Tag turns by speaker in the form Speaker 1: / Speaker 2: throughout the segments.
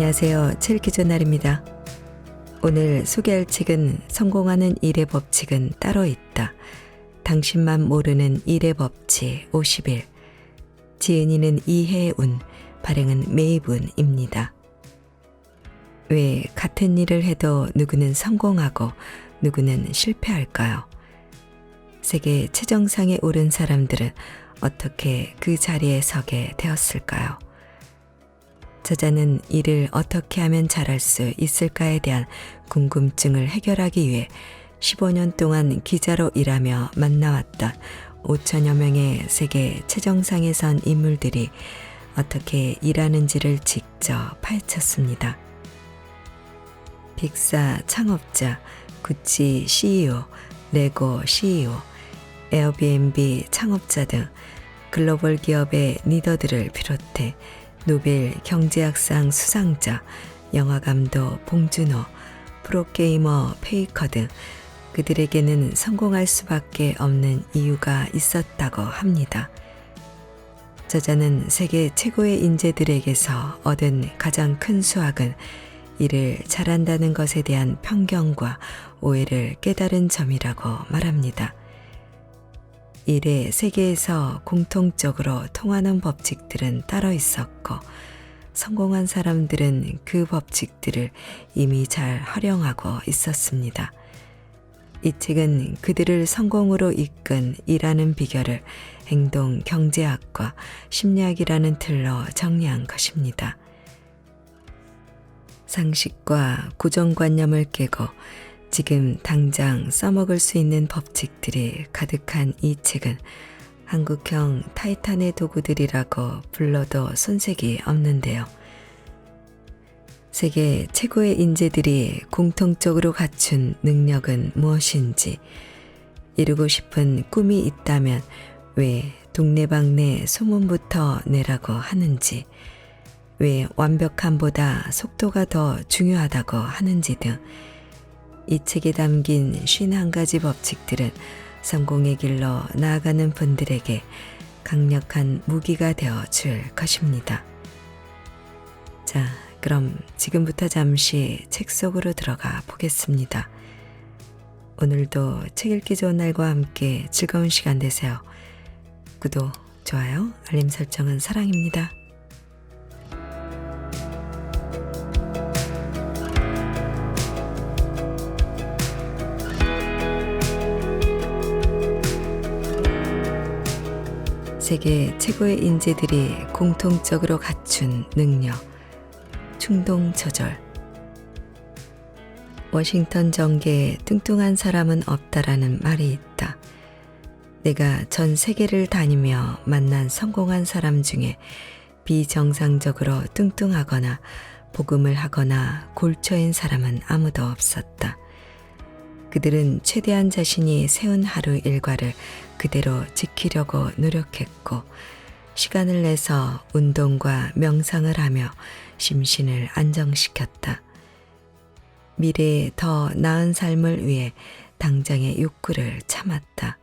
Speaker 1: 안녕하세요. 칠기조날입니다. 오늘 소개할 책은 성공하는 일의 법칙은 따로 있다. 당신만 모르는 일의 법칙 50일. 지은이는 이혜운, 발행은 메이븐입니다. 왜 같은 일을 해도 누구는 성공하고 누구는 실패할까요? 세계 최정상에 오른 사람들은 어떻게 그 자리에 서게 되었을까요? 저자는 일을 어떻게 하면 잘할 수 있을까에 대한 궁금증을 해결하기 위해 15년 동안 기자로 일하며 만나왔던 5천여 명의 세계 최정상에 선 인물들이 어떻게 일하는지를 직접 파헤쳤습니다. 빅사 창업자, 구찌 CEO, 레고 CEO, 에어비앤비 창업자 등 글로벌 기업의 리더들을 비롯해 노벨 경제학상 수상자, 영화감독 봉준호, 프로게이머 페이커 등 그들에게는 성공할 수밖에 없는 이유가 있었다고 합니다. 저자는 세계 최고의 인재들에게서 얻은 가장 큰 수학은 일을 잘한다는 것에 대한 편견과 오해를 깨달은 점이라고 말합니다. 일의 세계에서 공통적으로 통하는 법칙들은 따로 있었고 성공한 사람들은 그 법칙들을 이미 잘 활용하고 있었습니다. 이 책은 그들을 성공으로 이끈 일하는 비결을 행동 경제학과 심리학이라는 틀로 정리한 것입니다. 상식과 고정관념을 깨고 지금 당장 써먹을 수 있는 법칙들이 가득한 이 책은 한국형 타이탄의 도구들이라고 불러도 손색이 없는데요. 세계 최고의 인재들이 공통적으로 갖춘 능력은 무엇인지, 이루고 싶은 꿈이 있다면 왜 동네방네 소문부터 내라고 하는지, 왜 완벽함보다 속도가 더 중요하다고 하는지 등 이 책에 담긴 51가지 법칙들은 성공의 길로 나아가는 분들에게 강력한 무기가 되어 줄 것입니다. 자, 그럼 지금부터 잠시 책 속으로 들어가 보겠습니다. 오늘도 책 읽기 좋은 날과 함께 즐거운 시간 되세요. 구독, 좋아요, 알림 설정은 사랑입니다. 세계 최고의 인재들이 공통적으로 갖춘 능력, 충동 조절. 워싱턴 정계에 뚱뚱한 사람은 없다라는 말이 있다. 내가 전 세계를 다니며 만난 성공한 사람 중에 비정상적으로 뚱뚱하거나 복음을 하거나 골초인 사람은 아무도 없었다. 그들은 최대한 자신이 세운 하루 일과를 그대로 지키려고 노력했고 시간을 내서 운동과 명상을 하며 심신을 안정시켰다. 미래에 더 나은 삶을 위해 당장의 욕구를 참았다.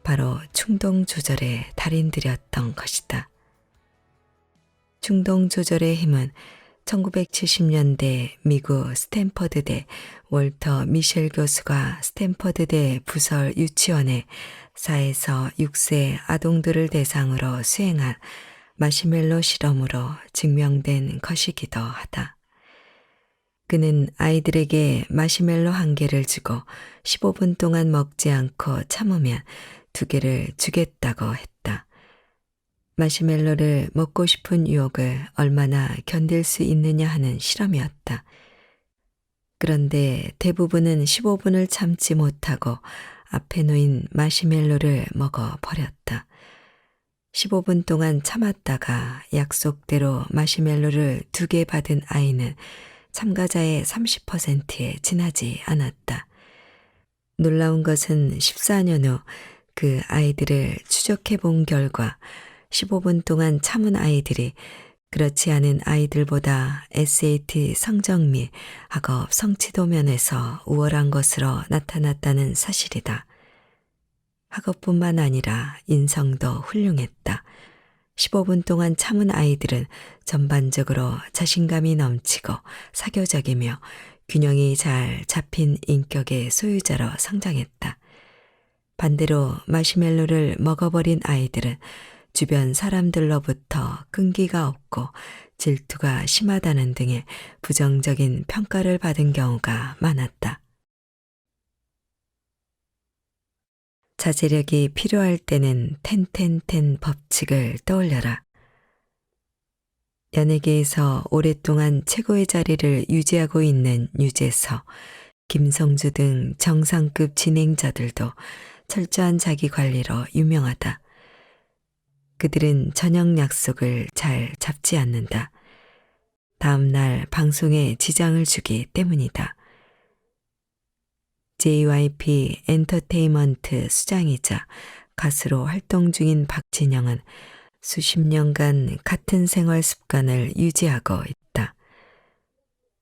Speaker 1: 바로 충동 조절의 달인들이었던 것이다. 충동 조절의 힘은 1970년대 미국 스탠퍼드대 월터 미셸 교수가 스탠퍼드대 부설 유치원에 4에서 6세 아동들을 대상으로 수행한 마시멜로 실험으로 증명된 것이기도 하다. 그는 아이들에게 마시멜로 1개를 주고 15분 동안 먹지 않고 참으면 2개를 주겠다고 했다. 마시멜로를 먹고 싶은 유혹을 얼마나 견딜 수 있느냐 하는 실험이었다. 그런데 대부분은 15분을 참지 못하고 앞에 놓인 마시멜로를 먹어버렸다. 15분 동안 참았다가 약속대로 마시멜로를 2개 받은 아이는 참가자의 30%에 지나지 않았다. 놀라운 것은 14년 후 그 아이들을 추적해 본 결과 15분 동안 참은 아이들이 그렇지 않은 아이들보다 SAT 성적 및 학업 성취도 면에서 우월한 것으로 나타났다는 사실이다. 학업뿐만 아니라 인성도 훌륭했다. 15분 동안 참은 아이들은 전반적으로 자신감이 넘치고 사교적이며 균형이 잘 잡힌 인격의 소유자로 성장했다. 반대로 마시멜로를 먹어버린 아이들은 주변 사람들로부터 끈기가 없고 질투가 심하다는 등의 부정적인 평가를 받은 경우가 많았다. 자제력이 필요할 때는 텐텐텐 법칙을 떠올려라. 연예계에서 오랫동안 최고의 자리를 유지하고 있는 유재석, 김성주 등 정상급 진행자들도 철저한 자기 관리로 유명하다. 그들은 저녁 약속을 잘 잡지 않는다. 다음 날 방송에 지장을 주기 때문이다. JYP 엔터테인먼트 수장이자 가수로 활동 중인 박진영은 수십 년간 같은 생활 습관을 유지하고 있다.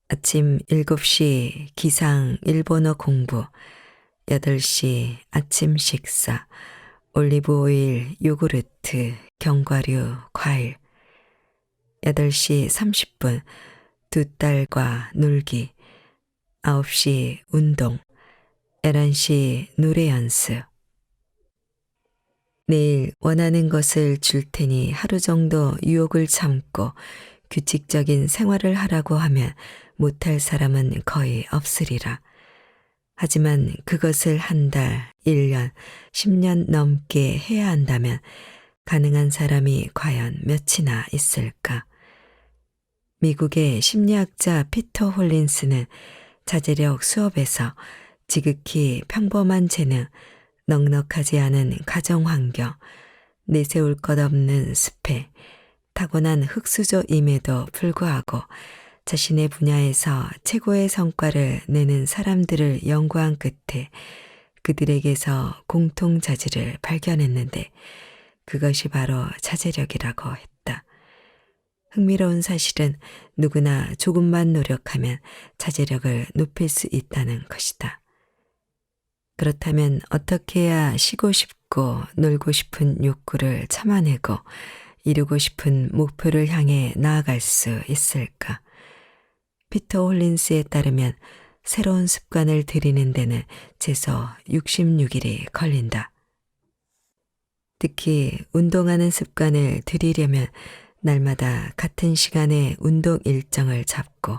Speaker 1: 아침 7시 기상 일본어 공부, 8시 아침 식사, 올리브 오일, 요구르트, 견과류, 과일, 8시 30분 두 딸과 놀기, 9시 운동, 11시 노래 연습. 내일 원하는 것을 줄 테니 하루 정도 유혹을 참고 규칙적인 생활을 하라고 하면 못할 사람은 거의 없으리라. 하지만 그것을 한 달, 1년, 10년 넘게 해야 한다면 가능한 사람이 과연 몇이나 있을까? 미국의 심리학자 피터 홀린스는 자제력 수업에서 지극히 평범한 재능, 넉넉하지 않은 가정 환경, 내세울 것 없는 스펙, 타고난 흙수저임에도 불구하고 자신의 분야에서 최고의 성과를 내는 사람들을 연구한 끝에 그들에게서 공통자질을 발견했는데 그것이 바로 자제력이라고 했다. 흥미로운 사실은 누구나 조금만 노력하면 자제력을 높일 수 있다는 것이다. 그렇다면 어떻게 해야 쉬고 싶고 놀고 싶은 욕구를 참아내고 이루고 싶은 목표를 향해 나아갈 수 있을까? 피터 홀린스에 따르면 새로운 습관을 들이는 데는 최소 66일이 걸린다. 특히 운동하는 습관을 들이려면 날마다 같은 시간에 운동 일정을 잡고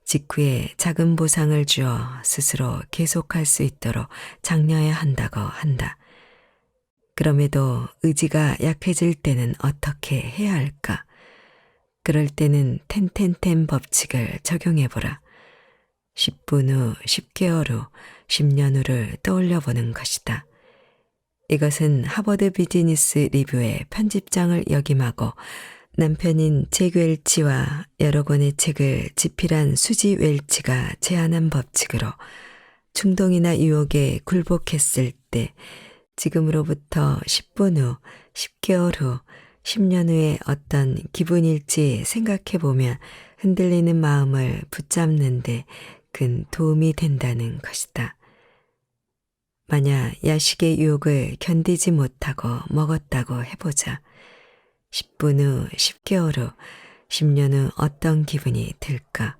Speaker 1: 직후에 작은 보상을 주어 스스로 계속할 수 있도록 장려해야 한다고 한다. 그럼에도 의지가 약해질 때는 어떻게 해야 할까? 그럴 때는 텐텐텐 법칙을 적용해보라. 10분 후, 10개월 후, 10년 후를 떠올려보는 것이다. 이것은 하버드 비즈니스 리뷰의 편집장을 역임하고 남편인 잭 웰치와 여러 권의 책을 집필한 수지 웰치가 제안한 법칙으로 충동이나 유혹에 굴복했을 때 지금으로부터 10분 후, 10개월 후, 10년 후에 어떤 기분일지 생각해보면 흔들리는 마음을 붙잡는데 큰 도움이 된다는 것이다. 만약 야식의 유혹을 견디지 못하고 먹었다고 해보자. 10분 후, 10개월 후, 10년 후 어떤 기분이 들까?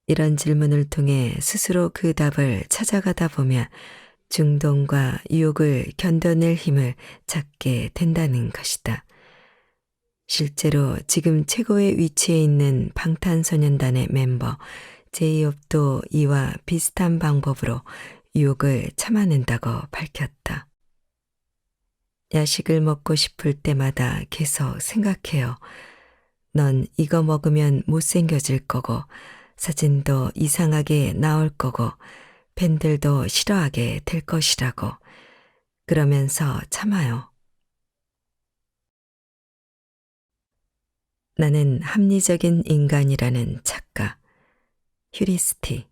Speaker 1: 이런 질문을 통해 스스로 그 답을 찾아가다 보면 중동과 유혹을 견뎌낼 힘을 찾게 된다는 것이다. 실제로 지금 최고의 위치에 있는 방탄소년단의 멤버 제이홉도 이와 비슷한 방법으로 유혹을 참아낸다고 밝혔다. 야식을 먹고 싶을 때마다 계속 생각해요. 넌 이거 먹으면 못생겨질 거고 사진도 이상하게 나올 거고 팬들도 싫어하게 될 것이라고. 그러면서 참아요. 나는 합리적인 인간이라는 작가 휴리스티.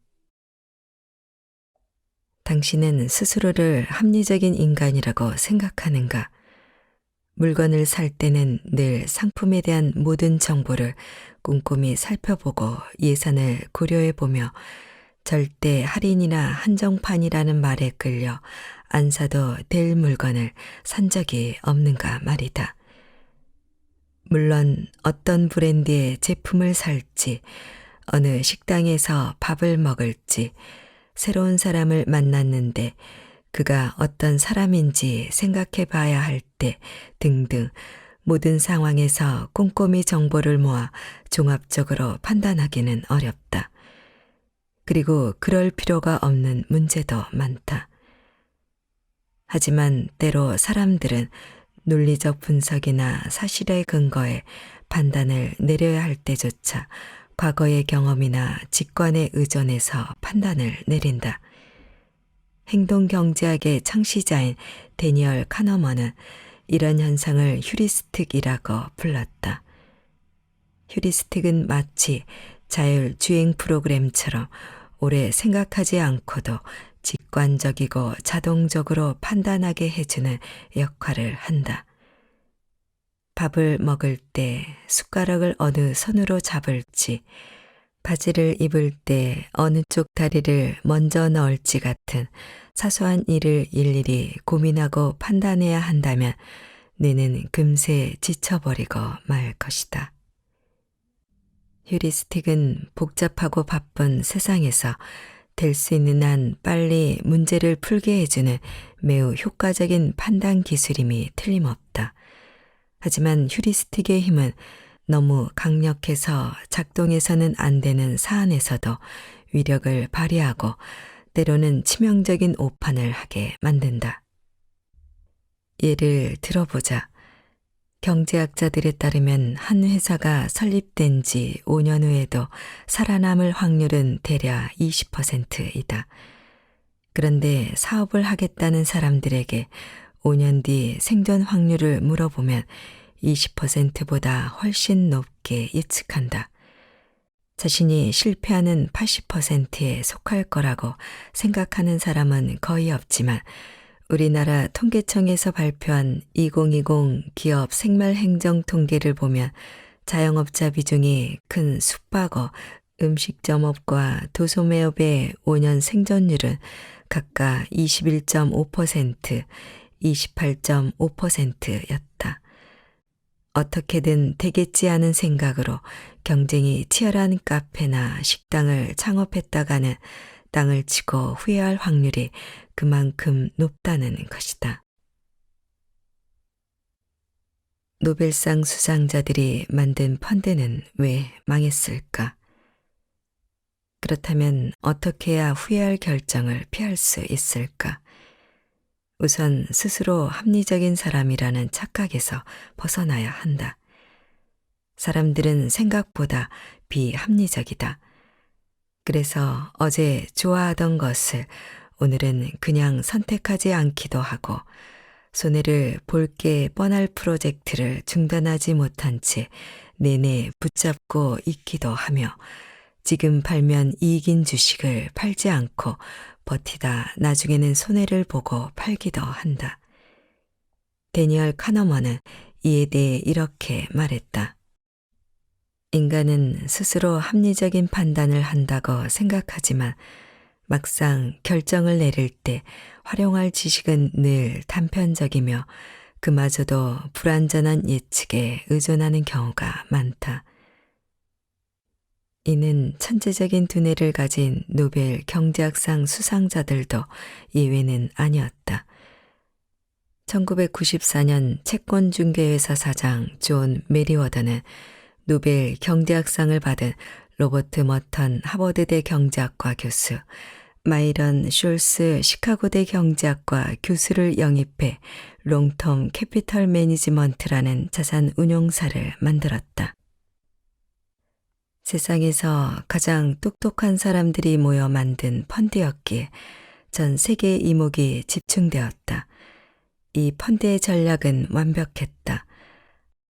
Speaker 1: 당신은 스스로를 합리적인 인간이라고 생각하는가? 물건을 살 때는 늘 상품에 대한 모든 정보를 꼼꼼히 살펴보고 예산을 고려해보며 절대 할인이나 한정판이라는 말에 끌려 안 사도 될 물건을 산 적이 없는가 말이다. 물론 어떤 브랜드의 제품을 살지, 어느 식당에서 밥을 먹을지, 새로운 사람을 만났는데 그가 어떤 사람인지 생각해 봐야 할 때 등등 모든 상황에서 꼼꼼히 정보를 모아 종합적으로 판단하기는 어렵다. 그리고 그럴 필요가 없는 문제도 많다. 하지만 때로 사람들은 논리적 분석이나 사실의 근거에 판단을 내려야 할 때조차 과거의 경험이나 직관에 의존해서 판단을 내린다. 행동경제학의 창시자인 데니얼 카너먼은 이런 현상을 휴리스틱이라고 불렀다. 휴리스틱은 마치 자율주행 프로그램처럼 오래 생각하지 않고도 직관적이고 자동적으로 판단하게 해주는 역할을 한다. 밥을 먹을 때 숟가락을 어느 손으로 잡을지, 바지를 입을 때 어느 쪽 다리를 먼저 넣을지 같은 사소한 일을 일일이 고민하고 판단해야 한다면 뇌는 금세 지쳐버리고 말 것이다. 휴리스틱은 복잡하고 바쁜 세상에서 될 수 있는 한 빨리 문제를 풀게 해주는 매우 효과적인 판단 기술임이 틀림없다. 하지만 휴리스틱의 힘은 너무 강력해서 작동해서는 안 되는 사안에서도 위력을 발휘하고 때로는 치명적인 오판을 하게 만든다. 예를 들어보자. 경제학자들에 따르면 한 회사가 설립된 지 5년 후에도 살아남을 확률은 대략 20%이다. 그런데 사업을 하겠다는 사람들에게 5년 뒤 생존 확률을 물어보면 20%보다 훨씬 높게 예측한다. 자신이 실패하는 80%에 속할 거라고 생각하는 사람은 거의 없지만 우리나라 통계청에서 발표한 2020 기업 생활행정 통계를 보면 자영업자 비중이 큰 숙박업, 음식점업과 도소매업의 5년 생존율은 각각 21.5%, 28.5%였다. 어떻게든 되겠지 하는 생각으로 경쟁이 치열한 카페나 식당을 창업했다가는 땅을 치고 후회할 확률이 그만큼 높다는 것이다. 노벨상 수상자들이 만든 펀드는 왜 망했을까? 그렇다면 어떻게 해야 후회할 결정을 피할 수 있을까? 우선 스스로 합리적인 사람이라는 착각에서 벗어나야 한다. 사람들은 생각보다 비합리적이다. 그래서 어제 좋아하던 것을 오늘은 그냥 선택하지 않기도 하고 손해를 볼 게 뻔할 프로젝트를 중단하지 못한 채 내내 붙잡고 있기도 하며 지금 팔면 이익인 주식을 팔지 않고 버티다 나중에는 손해를 보고 팔기도 한다. 데니얼 카너먼은 이에 대해 이렇게 말했다. 인간은 스스로 합리적인 판단을 한다고 생각하지만 막상 결정을 내릴 때 활용할 지식은 늘 단편적이며 그마저도 불완전한 예측에 의존하는 경우가 많다. 이는 천재적인 두뇌를 가진 노벨 경제학상 수상자들도 예외는 아니었다. 1994년 채권중개회사 사장 존 메리워더는 노벨 경제학상을 받은 로버트 머턴 하버드대 경제학과 교수, 마이런 숄스 시카고대 경제학과 교수를 영입해 롱텀 캐피털 매니지먼트라는 자산 운용사를 만들었다. 세상에서 가장 똑똑한 사람들이 모여 만든 펀드였기에 전 세계의 이목이 집중되었다. 이 펀드의 전략은 완벽했다.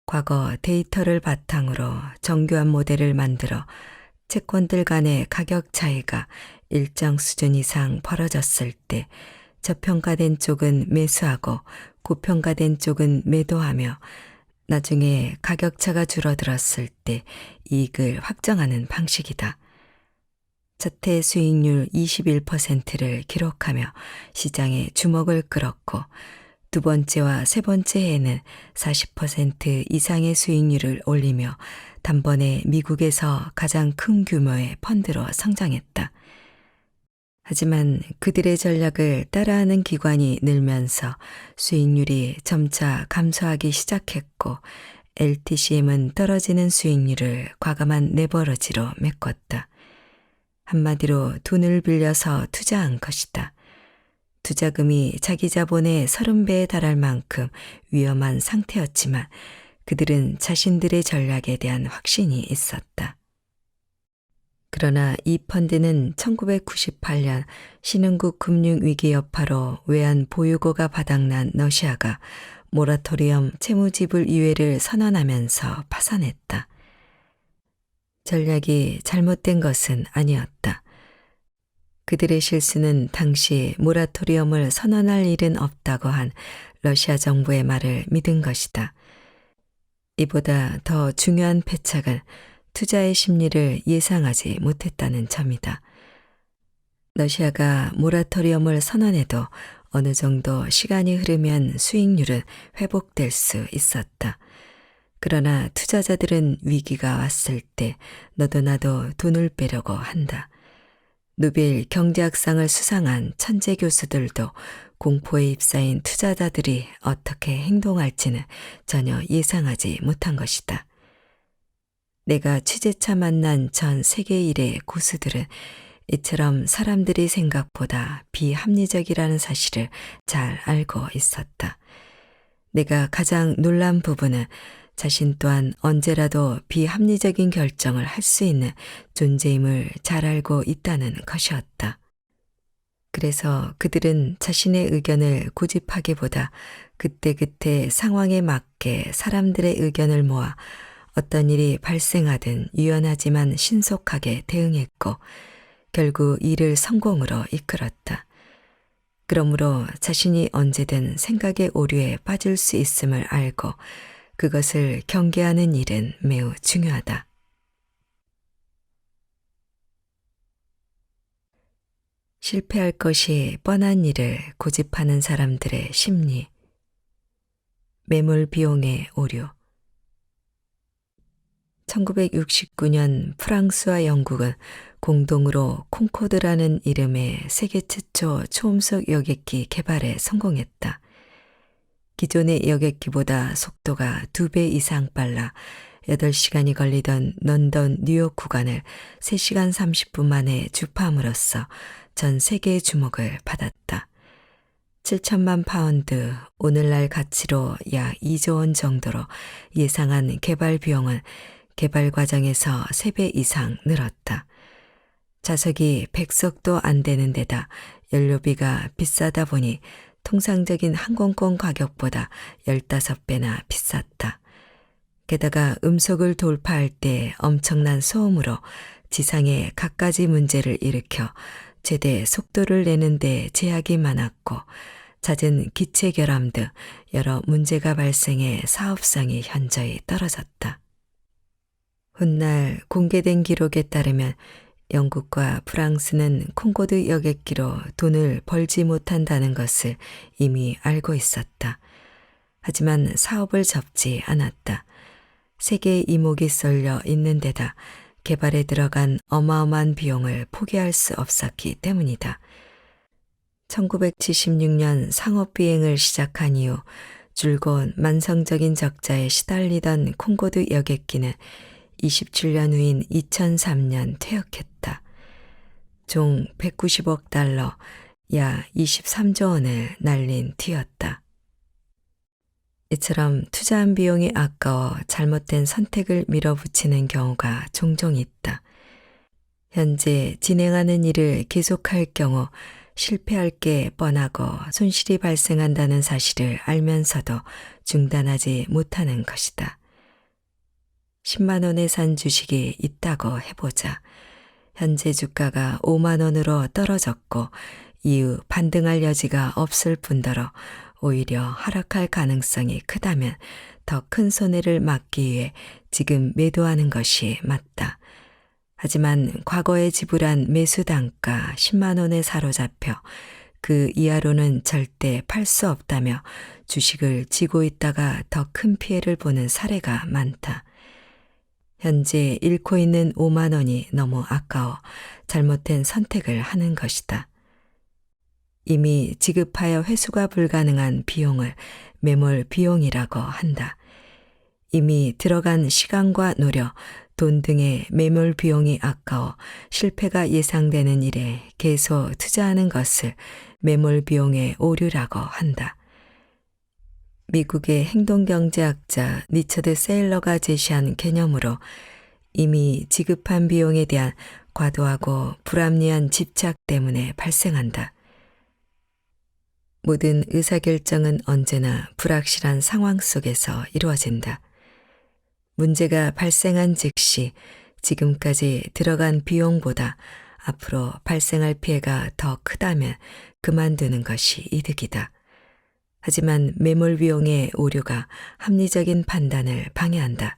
Speaker 1: 과거 데이터를 바탕으로 정교한 모델을 만들어 채권들 간의 가격 차이가 일정 수준 이상 벌어졌을 때 저평가된 쪽은 매수하고 고평가된 쪽은 매도하며 나중에 가격차가 줄어들었을 때 이익을 확정하는 방식이다. 첫해 수익률 21%를 기록하며 시장의 주목을 끌었고 두 번째와 세 번째 해에는 40% 이상의 수익률을 올리며 단번에 미국에서 가장 큰 규모의 펀드로 성장했다. 하지만 그들의 전략을 따라하는 기관이 늘면서 수익률이 점차 감소하기 시작했고 LTCM은 떨어지는 수익률을 과감한 레버러지로 메꿨다. 한마디로 돈을 빌려서 투자한 것이다. 투자금이 자기 자본의 30배에 달할 만큼 위험한 상태였지만 그들은 자신들의 전략에 대한 확신이 있었다. 그러나 이 펀드는 1998년 신흥국 금융위기 여파로 외환 보유고가 바닥난 러시아가 모라토리엄 채무지불 유예를 선언하면서 파산했다. 전략이 잘못된 것은 아니었다. 그들의 실수는 당시 모라토리엄을 선언할 일은 없다고 한 러시아 정부의 말을 믿은 것이다. 이보다 더 중요한 패착은 투자의 심리를 예상하지 못했다는 점이다. 러시아가 모라토리엄을 선언해도 어느 정도 시간이 흐르면 수익률은 회복될 수 있었다. 그러나 투자자들은 위기가 왔을 때 너도 나도 돈을 빼려고 한다. 노벨 경제학상을 수상한 천재 교수들도 공포에 휩싸인 투자자들이 어떻게 행동할지는 전혀 예상하지 못한 것이다. 내가 취재차 만난 전 세계 일의 고수들은 이처럼 사람들이 생각보다 비합리적이라는 사실을 잘 알고 있었다. 내가 가장 놀란 부분은 자신 또한 언제라도 비합리적인 결정을 할 수 있는 존재임을 잘 알고 있다는 것이었다. 그래서 그들은 자신의 의견을 고집하기보다 그때그때 상황에 맞게 사람들의 의견을 모아 어떤 일이 발생하든 유연하지만 신속하게 대응했고 결국 이를 성공으로 이끌었다. 그러므로 자신이 언제든 생각의 오류에 빠질 수 있음을 알고 그것을 경계하는 일은 매우 중요하다. 실패할 것이 뻔한 일을 고집하는 사람들의 심리. 매몰 비용의 오류. 1969년 프랑스와 영국은 공동으로 콩코드라는 이름의 세계 최초 초음속 여객기 개발에 성공했다. 기존의 여객기보다 속도가 2배 이상 빨라 8시간이 걸리던 런던 뉴욕 구간을 3시간 30분 만에 주파함으로써 전 세계의 주목을 받았다. 7천만 파운드, 오늘날 가치로 약 2조 원 정도로 예상한 개발 비용은 개발 과정에서 3배 이상 늘었다. 좌석이 100석도 안 되는 데다 연료비가 비싸다 보니 통상적인 항공권 가격보다 15배나 비쌌다. 게다가 음속을 돌파할 때 엄청난 소음으로 지상에 갖가지 문제를 일으켜 제대 속도를 내는 데 제약이 많았고 잦은 기체 결함 등 여러 문제가 발생해 사업성이 현저히 떨어졌다. 훗날 공개된 기록에 따르면 영국과 프랑스는 콩코드 여객기로 돈을 벌지 못한다는 것을 이미 알고 있었다. 하지만 사업을 접지 않았다. 세계의 이목이 쏠려 있는 데다 개발에 들어간 어마어마한 비용을 포기할 수 없었기 때문이다. 1976년 상업 비행을 시작한 이후 줄곧 만성적인 적자에 시달리던 콩코드 여객기는 27년 후인 2003년 퇴역했다. 총 190억 달러, 약 23조 원을 날린 뒤였다. 이처럼 투자한 비용이 아까워 잘못된 선택을 밀어붙이는 경우가 종종 있다. 현재 진행하는 일을 계속할 경우 실패할 게 뻔하고 손실이 발생한다는 사실을 알면서도 중단하지 못하는 것이다. 10만 원에 산 주식이 있다고 해보자. 현재 주가가 5만 원으로 떨어졌고 이후 반등할 여지가 없을 뿐더러 오히려 하락할 가능성이 크다면 더 큰 손해를 막기 위해 지금 매도하는 것이 맞다. 하지만 과거에 지불한 매수 단가 10만 원에 사로잡혀 그 이하로는 절대 팔 수 없다며 주식을 쥐고 있다가 더 큰 피해를 보는 사례가 많다. 현재 잃고 있는 5만 원이 너무 아까워 잘못된 선택을 하는 것이다. 이미 지급하여 회수가 불가능한 비용을 매몰 비용이라고 한다. 이미 들어간 시간과 노력, 돈 등의 매몰 비용이 아까워 실패가 예상되는 일에 계속 투자하는 것을 매몰 비용의 오류라고 한다. 미국의 행동경제학자 리처드 세일러가 제시한 개념으로 이미 지급한 비용에 대한 과도하고 불합리한 집착 때문에 발생한다. 모든 의사결정은 언제나 불확실한 상황 속에서 이루어진다. 문제가 발생한 즉시 지금까지 들어간 비용보다 앞으로 발생할 피해가 더 크다면 그만두는 것이 이득이다. 하지만 매몰 비용의 오류가 합리적인 판단을 방해한다.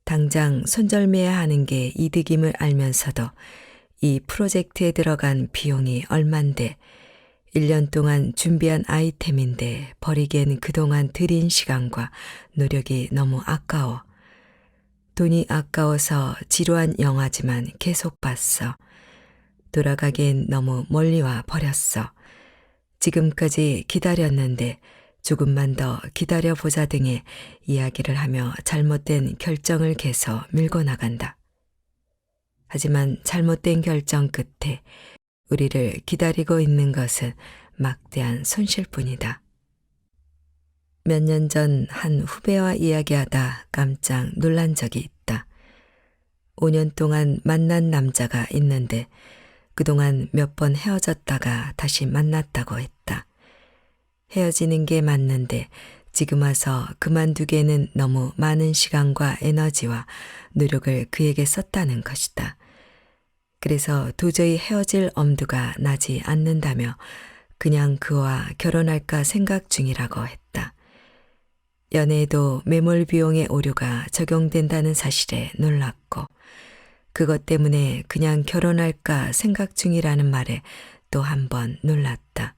Speaker 1: 당장 손절매야 하는 게 이득임을 알면서도 이 프로젝트에 들어간 비용이 얼만데 1년 동안 준비한 아이템인데 버리기엔 그동안 들인 시간과 노력이 너무 아까워. 돈이 아까워서 지루한 영화지만 계속 봤어. 돌아가기엔 너무 멀리 와 버렸어. 지금까지 기다렸는데 조금만 더 기다려보자 등의 이야기를 하며 잘못된 결정을 계속 밀고 나간다. 하지만 잘못된 결정 끝에 우리를 기다리고 있는 것은 막대한 손실뿐이다. 몇 년 전 한 후배와 이야기하다 깜짝 놀란 적이 있다. 5년 동안 만난 남자가 있는데 그동안 몇 번 헤어졌다가 다시 만났다고 했다. 헤어지는 게 맞는데 지금 와서 그만두기에는 너무 많은 시간과 에너지와 노력을 그에게 썼다는 것이다. 그래서 도저히 헤어질 엄두가 나지 않는다며 그냥 그와 결혼할까 생각 중이라고 했다. 연애에도 매몰 비용의 오류가 적용된다는 사실에 놀랐고 그것 때문에 그냥 결혼할까 생각 중이라는 말에 또 한 번 놀랐다.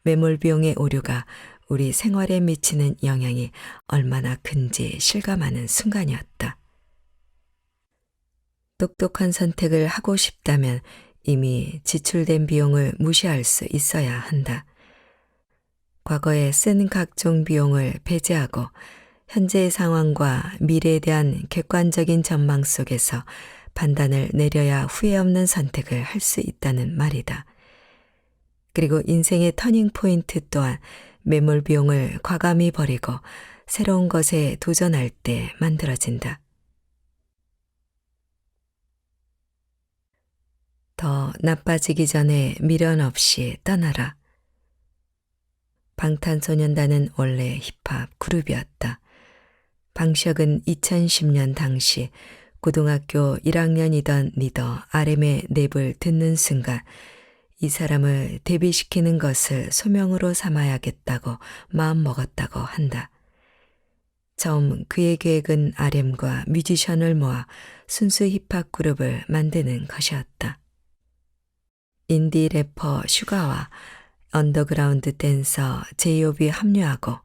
Speaker 1: 매몰 비용의 오류가 우리 생활에 미치는 영향이 얼마나 큰지 실감하는 순간이었다. 똑똑한 선택을 하고 싶다면 이미 지출된 비용을 무시할 수 있어야 한다. 과거에 쓴 각종 비용을 배제하고 현재의 상황과 미래에 대한 객관적인 전망 속에서 판단을 내려야 후회 없는 선택을 할 수 있다는 말이다. 그리고 인생의 터닝 포인트 또한 매몰 비용을 과감히 버리고 새로운 것에 도전할 때 만들어진다. 더 나빠지기 전에 미련 없이 떠나라. 방탄소년단은 원래 힙합 그룹이었다. 방시혁은 2010년 당시 고등학교 1학년이던 리더 RM의 랩을 듣는 순간 이 사람을 데뷔시키는 것을 소명으로 삼아야겠다고 마음먹었다고 한다. 처음 그의 계획은 RM과 뮤지션을 모아 순수 힙합 그룹을 만드는 것이었다. 인디 래퍼 슈가와 언더그라운드 댄서 제이홉이 합류하고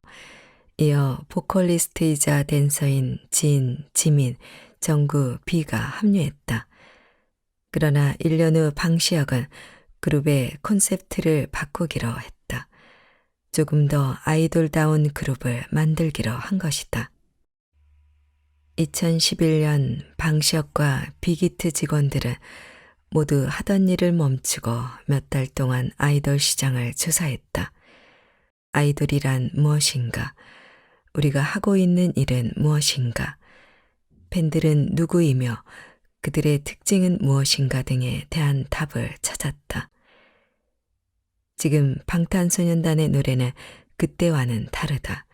Speaker 1: 이어 보컬리스트이자 댄서인 진, 지민, 정구, 비가 합류했다. 그러나 1년 후 방시혁은 그룹의 콘셉트를 바꾸기로 했다. 조금 더 아이돌다운 그룹을 만들기로 한 것이다. 2011년 방시혁과 빅히트 직원들은 모두 하던 일을 멈추고 몇 달 동안 아이돌 시장을 조사했다. 아이돌이란 무엇인가? 우리가 하고 있는 일은 무엇인가? 팬들은 누구이며 그들의 특징은 무엇인가 등에 대한 답을 찾았다. 지금 방탄소년단의 노래는 그때와는 다르다.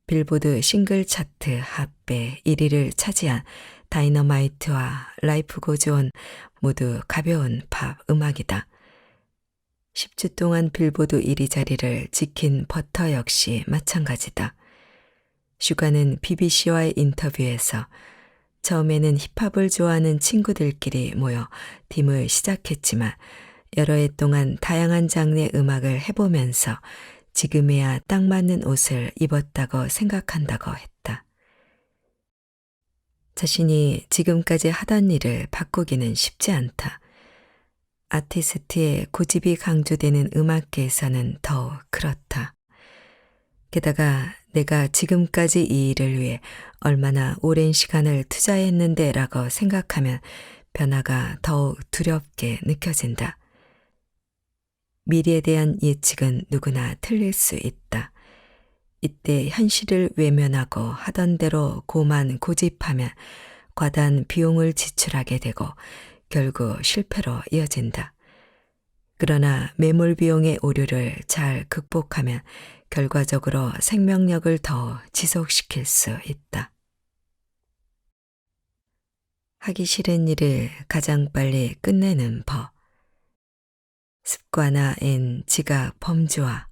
Speaker 1: 빌보드 싱글 차트 핫배 1위를 차지한 다이너마이트와 라이프 고즈 온 모두 가벼운 팝 음악이다. 10주 동안 빌보드 1위 자리를 지킨 버터 역시 마찬가지다. 슈가는 BBC와의 인터뷰에서 처음에는 힙합을 좋아하는 친구들끼리 모여 팀을 시작했지만 여러 해 동안 다양한 장르의 음악을 해보면서 지금에야 딱 맞는 옷을 입었다고 생각한다고 했다. 자신이 지금까지 하던 일을 바꾸기는 쉽지 않다. 아티스트의 고집이 강조되는 음악계에서는 더욱 그렇다. 게다가 내가 지금까지 이 일을 위해 얼마나 오랜 시간을 투자했는데 라고 생각하면 변화가 더욱 두렵게 느껴진다. 미래에 대한 예측은 누구나 틀릴 수 있다. 이때 현실을 외면하고 하던 대로 고만 고집하면 과다한 비용을 지출하게 되고 결국 실패로 이어진다. 그러나 매몰 비용의 오류를 잘 극복하면 결과적으로 생명력을 더 지속시킬 수 있다. 하기 싫은 일을 가장 빨리 끝내는 법. 습관화 N 지각 범주화.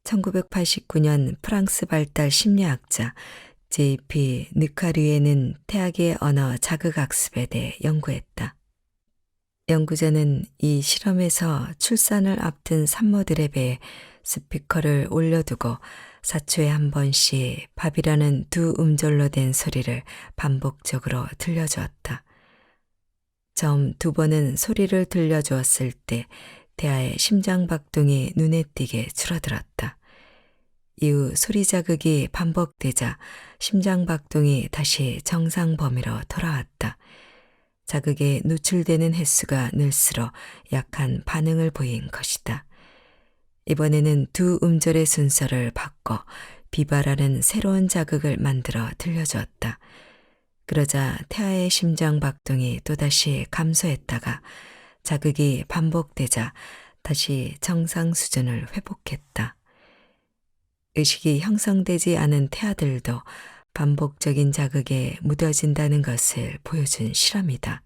Speaker 1: 1989년 프랑스 발달 심리학자 J.P. 느카류에는 태아계 언어 자극학습에 대해 연구했다. 연구자는 이 실험에서 출산을 앞둔 산모들의 배에 스피커를 올려두고 4초에 한 번씩 밥이라는 두 음절로 된 소리를 반복적으로 들려주었다. 처음 2번은 소리를 들려주었을 때 태아의 심장박동이 눈에 띄게 줄어들었다. 이후 소리 자극이 반복되자 심장박동이 다시 정상 범위로 돌아왔다. 자극에 노출되는 횟수가 늘수록 약한 반응을 보인 것이다. 이번에는 두 음절의 순서를 바꿔 비바라는 새로운 자극을 만들어 들려주었다. 그러자 태아의 심장 박동이 또다시 감소했다가 자극이 반복되자 다시 정상 수준을 회복했다. 의식이 형성되지 않은 태아들도 반복적인 자극에 무뎌진다는 것을 보여준 실험이다.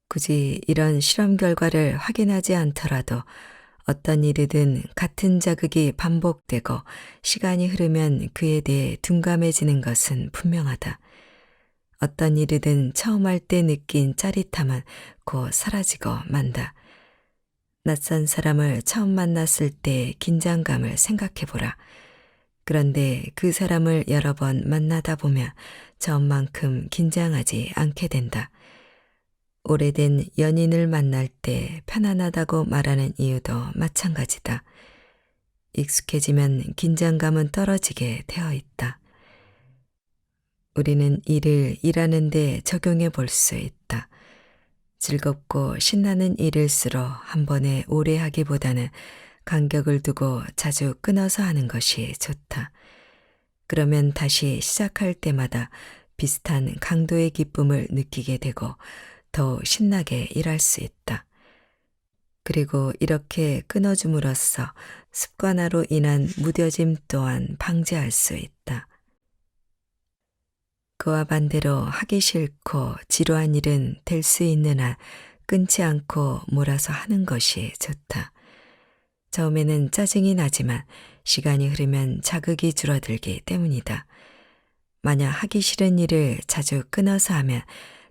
Speaker 1: 굳이 이런 실험 결과를 확인하지 않더라도 어떤 일이든 같은 자극이 반복되고 시간이 흐르면 그에 대해 둔감해지는 것은 분명하다. 어떤 일이든 처음 할 때 느낀 짜릿함은 곧 사라지고 만다. 낯선 사람을 처음 만났을 때 긴장감을 생각해보라. 그런데 그 사람을 여러 번 만나다 보면 처음만큼 긴장하지 않게 된다. 오래된 연인을 만날 때 편안하다고 말하는 이유도 마찬가지다. 익숙해지면 긴장감은 떨어지게 되어 있다. 우리는 이를 일하는데 적용해 볼 수 있다. 즐겁고 신나는 일일수록 한 번에 오래 하기보다는 간격을 두고 자주 끊어서 하는 것이 좋다. 그러면 다시 시작할 때마다 비슷한 강도의 기쁨을 느끼게 되고 더 신나게 일할 수 있다. 그리고 이렇게 끊어줌으로써 습관화로 인한 무뎌짐 또한 방지할 수 있다. 그와 반대로 하기 싫고 지루한 일은 될 수 있는 한 끊지 않고 몰아서 하는 것이 좋다. 처음에는 짜증이 나지만 시간이 흐르면 자극이 줄어들기 때문이다. 만약 하기 싫은 일을 자주 끊어서 하면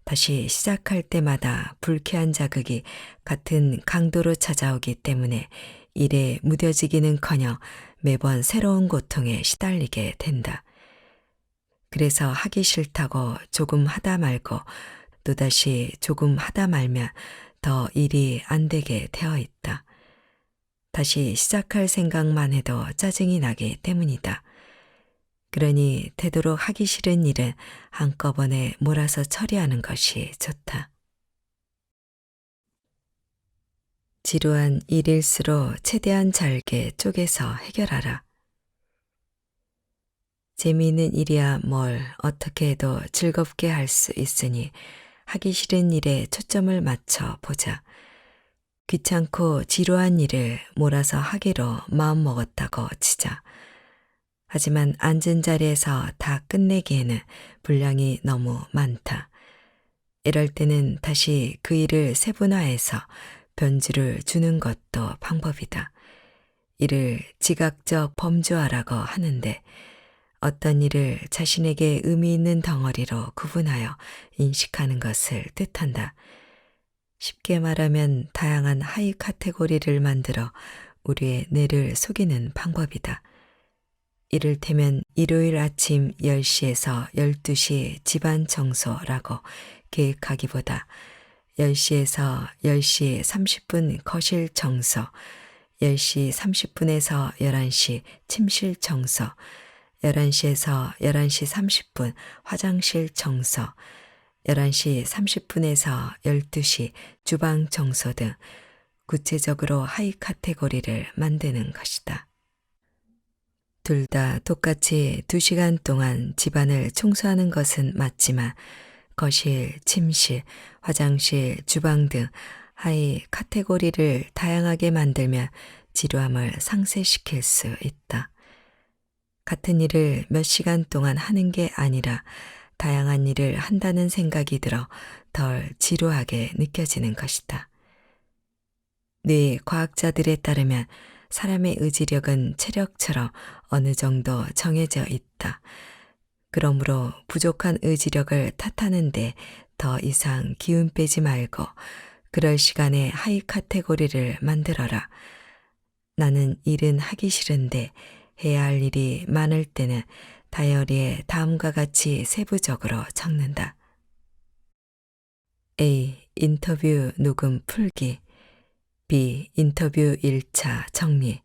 Speaker 1: 다시 시작할 때마다 불쾌한 자극이 같은 강도로 찾아오기 때문에 일에 무뎌지기는커녕 매번 새로운 고통에 시달리게 된다. 그래서 하기 싫다고 조금 하다 말고 또다시 조금 하다 말면 더 일이 안 되게 되어 있다. 다시 시작할 생각만 해도 짜증이 나기 때문이다. 그러니 되도록 하기 싫은 일은 한꺼번에 몰아서 처리하는 것이 좋다. 지루한 일일수록 최대한 잘게 쪼개서 해결하라. 재미있는 일이야 뭘 어떻게 해도 즐겁게 할 수 있으니 하기 싫은 일에 초점을 맞춰 보자. 귀찮고 지루한 일을 몰아서 하기로 마음먹었다고 치자. 하지만 앉은 자리에서 다 끝내기에는 분량이 너무 많다. 이럴 때는 다시 그 일을 세분화해서 변주를 주는 것도 방법이다. 이를 지각적 범주화라고 하는데 어떤 일을 자신에게 의미 있는 덩어리로 구분하여 인식하는 것을 뜻한다. 쉽게 말하면 다양한 하위 카테고리를 만들어 우리의 뇌를 속이는 방법이다. 이를테면 일요일 아침 10시에서 12시 집안 청소라고 계획하기보다 10시에서 10시 30분 거실 청소, 10시 30분에서 11시 침실 청소, 11시에서 11시 30분 화장실 청소, 11시 30분에서 12시 주방 청소 등 구체적으로 하위 카테고리를 만드는 것이다. 둘 다 똑같이 2시간 동안 집안을 청소하는 것은 맞지만 거실, 침실, 화장실, 주방 등 하위 카테고리를 다양하게 만들면 지루함을 상쇄시킬 수 있다. 같은 일을 몇 시간 동안 하는 게 아니라 다양한 일을 한다는 생각이 들어 덜 지루하게 느껴지는 것이다. 뇌 과학자들에 따르면 사람의 의지력은 체력처럼 어느 정도 정해져 있다. 그러므로 부족한 의지력을 탓하는데 더 이상 기운 빼지 말고 그럴 시간에 하위 카테고리를 만들어라. 나는 일은 하기 싫은데 해야 할 일이 많을 때는 다이어리에 다음과 같이 세부적으로 적는다. A. 인터뷰 녹음 풀기. B. 인터뷰 1차 정리.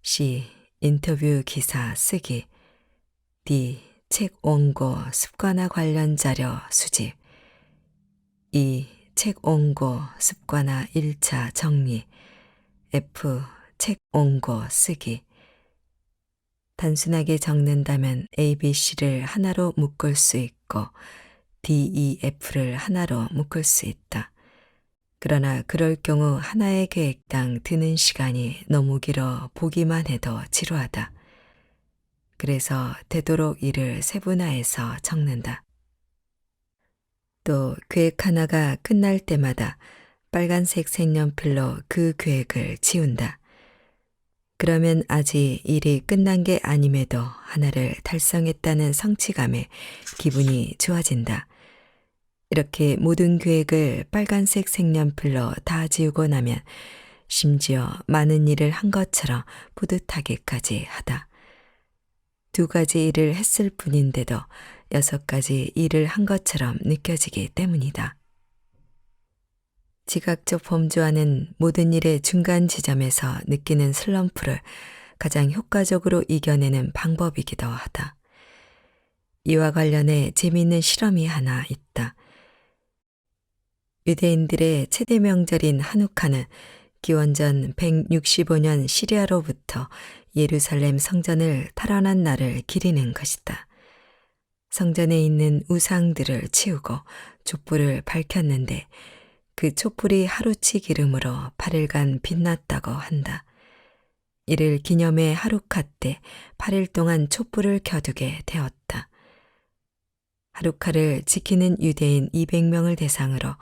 Speaker 1: C. 인터뷰 기사 쓰기. D. 책 원고 습관화 관련 자료 수집. E. 책 원고 습관화 1차 정리. F. 책 원고 쓰기. 단순하게 적는다면 A, B, C를 하나로 묶을 수 있고 D, E, F를 하나로 묶을 수 있다. 그러나 그럴 경우 하나의 계획당 드는 시간이 너무 길어 보기만 해도 지루하다. 그래서 되도록 이를 세분화해서 적는다. 또 계획 하나가 끝날 때마다 빨간색 색연필로 그 계획을 지운다. 그러면 아직 일이 끝난 게 아님에도 하나를 달성했다는 성취감에 기분이 좋아진다. 이렇게 모든 계획을 빨간색 색연필로 다 지우고 나면 심지어 많은 일을 한 것처럼 뿌듯하기까지 하다. 2가지 일을 했을 뿐인데도 6가지 일을 한 것처럼 느껴지기 때문이다. 지각적 범주와는 모든 일의 중간 지점에서 느끼는 슬럼프를 가장 효과적으로 이겨내는 방법이기도 하다. 이와 관련해 재미있는 실험이 하나 있다. 유대인들의 최대 명절인 한우카는 기원전 165년 시리아로부터 예루살렘 성전을 탈환한 날을 기리는 것이다. 성전에 있는 우상들을 치우고 촛불을 밝혔는데 그 촛불이 하루치 기름으로 8일간 빛났다고 한다. 이를 기념해 하루카 때 8일 동안 촛불을 켜두게 되었다. 하루카를 지키는 유대인 200명을 대상으로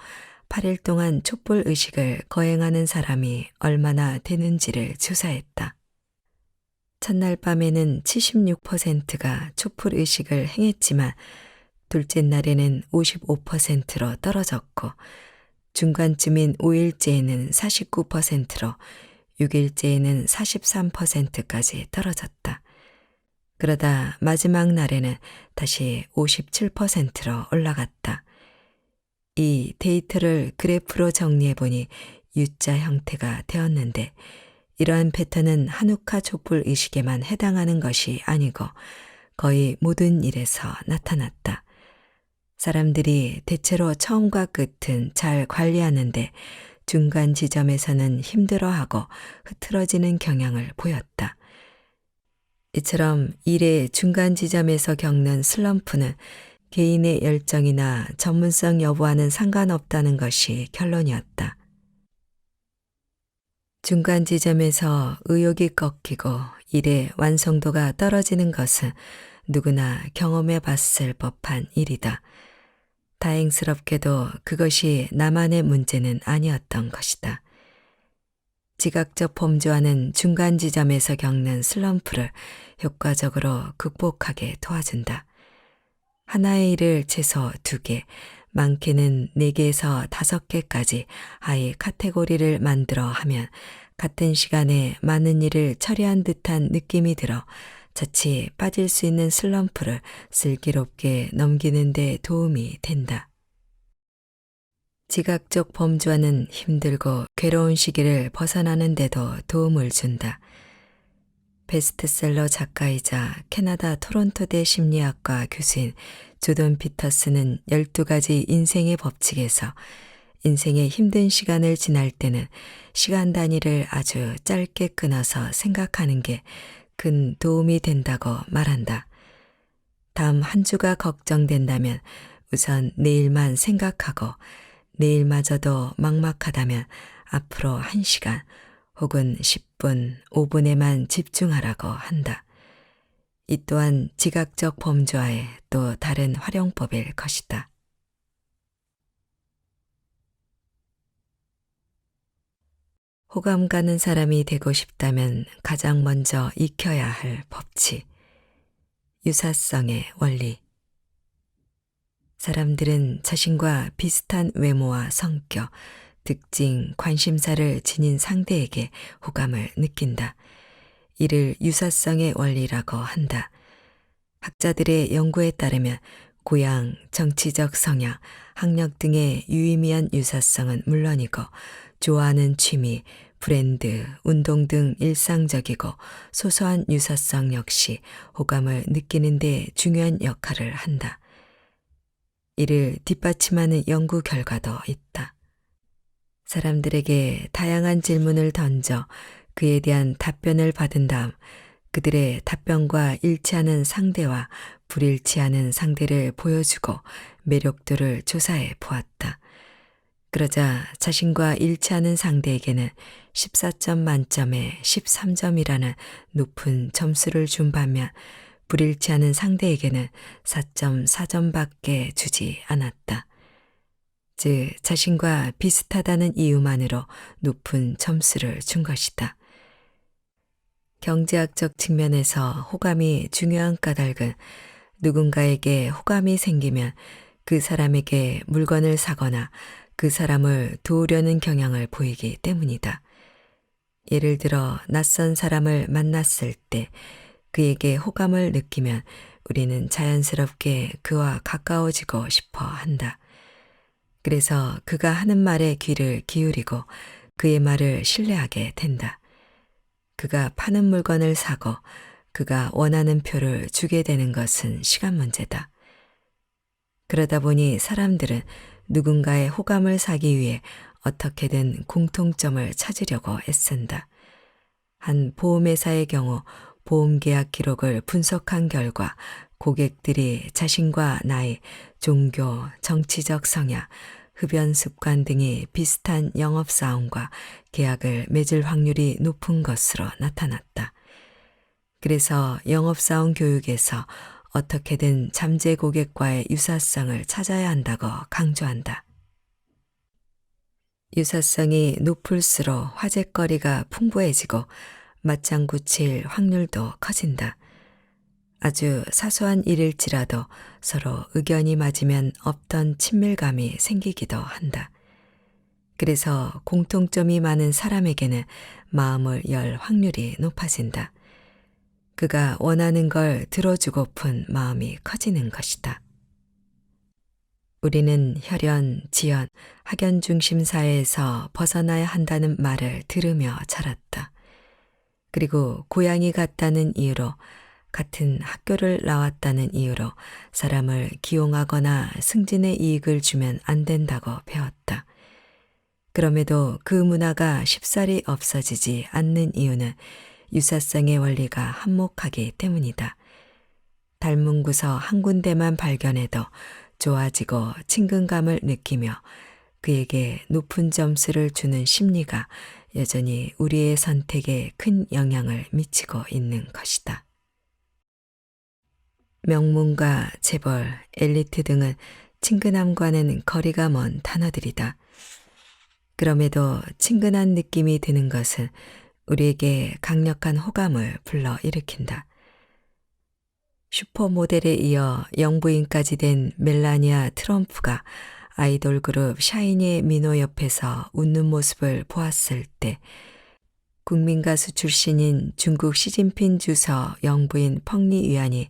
Speaker 1: 8일 동안 촛불 의식을 거행하는 사람이 얼마나 되는지를 조사했다. 첫날 밤에는 76%가 촛불 의식을 행했지만 둘째 날에는 55%로 떨어졌고 중간쯤인 5일째에는 49%로 6일째에는 43%까지 떨어졌다. 그러다 마지막 날에는 다시 57%로 올라갔다. 이 데이터를 그래프로 정리해보니 U자 형태가 되었는데 이러한 패턴은 한우카 촛불 의식에만 해당하는 것이 아니고 거의 모든 일에서 나타났다. 사람들이 대체로 처음과 끝은 잘 관리하는데 중간 지점에서는 힘들어하고 흐트러지는 경향을 보였다. 이처럼 일의 중간 지점에서 겪는 슬럼프는 개인의 열정이나 전문성 여부와는 상관없다는 것이 결론이었다. 중간 지점에서 의욕이 꺾이고 일의 완성도가 떨어지는 것은 누구나 경험해 봤을 법한 일이다. 다행스럽게도 그것이 나만의 문제는 아니었던 것이다. 지각적 범주와는 중간 지점에서 겪는 슬럼프를 효과적으로 극복하게 도와준다. 하나의 일을 최소 2개, 많게는 4개에서 5개까지 하이 카테고리를 만들어 하면 같은 시간에 많은 일을 처리한 듯한 느낌이 들어 자칫 빠질 수 있는 슬럼프를 슬기롭게 넘기는 데 도움이 된다. 지각적 범주와는 힘들고 괴로운 시기를 벗어나는 데도 도움을 준다. 베스트셀러 작가이자 캐나다 토론토대 심리학과 교수인 조던 피터스는 12가지 인생의 법칙에서 인생의 힘든 시간을 지날 때는 시간 단위를 아주 짧게 끊어서 생각하는 게 큰 도움이 된다고 말한다. 다음 한 주가 걱정된다면 우선 내일만 생각하고 내일마저도 막막하다면 앞으로 1시간 혹은 10분, 5분에만 집중하라고 한다. 이 또한 지각적 범주와의 또 다른 활용법일 것이다. 호감 가는 사람이 되고 싶다면 가장 먼저 익혀야 할 법칙. 유사성의 원리. 사람들은 자신과 비슷한 외모와 성격, 특징, 관심사를 지닌 상대에게 호감을 느낀다. 이를 유사성의 원리라고 한다. 학자들의 연구에 따르면 고향, 정치적 성향, 학력 등의 유의미한 유사성은 물론이고 좋아하는 취미, 브랜드, 운동 등 일상적이고 소소한 유사성 역시 호감을 느끼는 데 중요한 역할을 한다. 이를 뒷받침하는 연구 결과도 있다. 사람들에게 다양한 질문을 던져 그에 대한 답변을 받은 다음 그들의 답변과 일치하는 상대와 불일치하는 상대를 보여주고 매력도를 조사해 보았다. 그러자 자신과 일치하는 상대에게는 14점 만점에 13점이라는 높은 점수를 준 반면 불일치하는 상대에게는 4.4점밖에 주지 않았다. 즉 자신과 비슷하다는 이유만으로 높은 점수를 준 것이다. 경제학적 측면에서 호감이 중요한 까닭은 누군가에게 호감이 생기면 그 사람에게 물건을 사거나 그 사람을 도우려는 경향을 보이기 때문이다. 예를 들어 낯선 사람을 만났을 때 그에게 호감을 느끼면 우리는 자연스럽게 그와 가까워지고 싶어 한다. 그래서 그가 하는 말에 귀를 기울이고 그의 말을 신뢰하게 된다. 그가 파는 물건을 사고 그가 원하는 표를 주게 되는 것은 시간 문제다. 그러다 보니 사람들은 누군가의 호감을 사기 위해 어떻게든 공통점을 찾으려고 애쓴다. 한 보험회사의 경우 보험계약 기록을 분석한 결과 고객들이 자신과 나이, 종교, 정치적 성향, 흡연 습관 등이 비슷한 영업사원과 계약을 맺을 확률이 높은 것으로 나타났다. 그래서 영업사원 교육에서 어떻게든 잠재 고객과의 유사성을 찾아야 한다고 강조한다. 유사성이 높을수록 화제거리가 풍부해지고 맞장구 칠 확률도 커진다. 아주 사소한 일일지라도 서로 의견이 맞으면 없던 친밀감이 생기기도 한다. 그래서 공통점이 많은 사람에게는 마음을 열 확률이 높아진다. 그가 원하는 걸 들어주고픈 마음이 커지는 것이다. 우리는 혈연, 지연, 학연 중심 사회에서 벗어나야 한다는 말을 들으며 자랐다. 그리고 고향이 같다는 이유로 같은 학교를 나왔다는 이유로 사람을 기용하거나 승진의 이익을 주면 안 된다고 배웠다. 그럼에도 그 문화가 쉽사리 없어지지 않는 이유는 유사성의 원리가 한몫하기 때문이다. 닮은 구석 한 군데만 발견해도 좋아지고 친근감을 느끼며 그에게 높은 점수를 주는 심리가 여전히 우리의 선택에 큰 영향을 미치고 있는 것이다. 명문가, 재벌, 엘리트 등은 친근함과는 거리가 먼 단어들이다. 그럼에도 친근한 느낌이 드는 것은 우리에게 강력한 호감을 불러일으킨다. 슈퍼모델에 이어 영부인까지 된 멜라니아 트럼프가 아이돌 그룹 샤이니의 민호 옆에서 웃는 모습을 보았을 때 국민가수 출신인 중국 시진핑 주석 영부인 펑리 위안이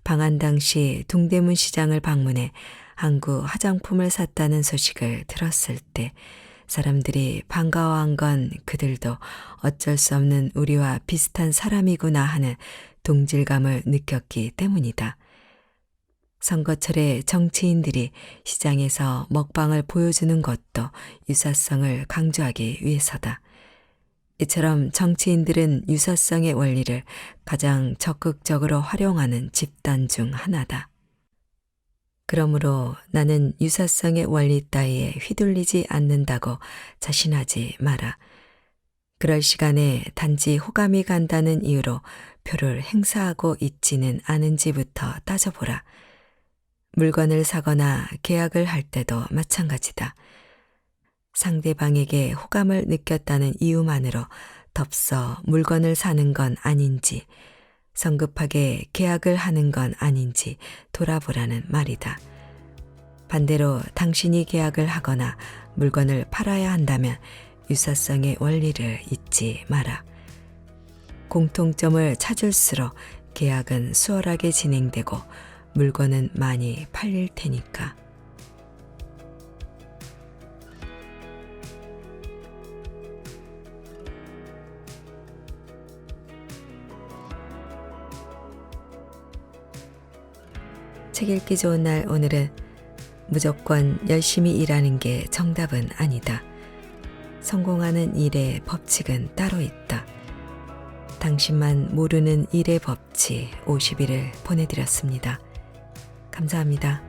Speaker 1: 방한 당시 동대문 시장을 방문해 한국 화장품을 샀다는 소식을 들었을 때 사람들이 반가워한 건 그들도 어쩔 수 없는 우리와 비슷한 사람이구나 하는 동질감을 느꼈기 때문이다. 선거철에 정치인들이 시장에서 먹방을 보여주는 것도 유사성을 강조하기 위해서다. 이처럼 정치인들은 유사성의 원리를 가장 적극적으로 활용하는 집단 중 하나다. 그러므로 나는 유사성의 원리 따위에 휘둘리지 않는다고 자신하지 마라. 그럴 시간에 단지 호감이 간다는 이유로 표를 행사하고 있지는 않은지부터 따져보라. 물건을 사거나 계약을 할 때도 마찬가지다. 상대방에게 호감을 느꼈다는 이유만으로 덥서 물건을 사는 건 아닌지, 성급하게 계약을 하는 건 아닌지 돌아보라는 말이다. 반대로 당신이 계약을 하거나 물건을 팔아야 한다면 유사성의 원리를 잊지 마라. 공통점을 찾을수록 계약은 수월하게 진행되고 물건은 많이 팔릴 테니까. 책 읽기 좋은 날 오늘은 무조건 열심히 일하는 게 정답은 아니다. 성공하는 일의 법칙은 따로 있다. 당신만 모르는 일의 법칙 50일을 보내드렸습니다. 감사합니다.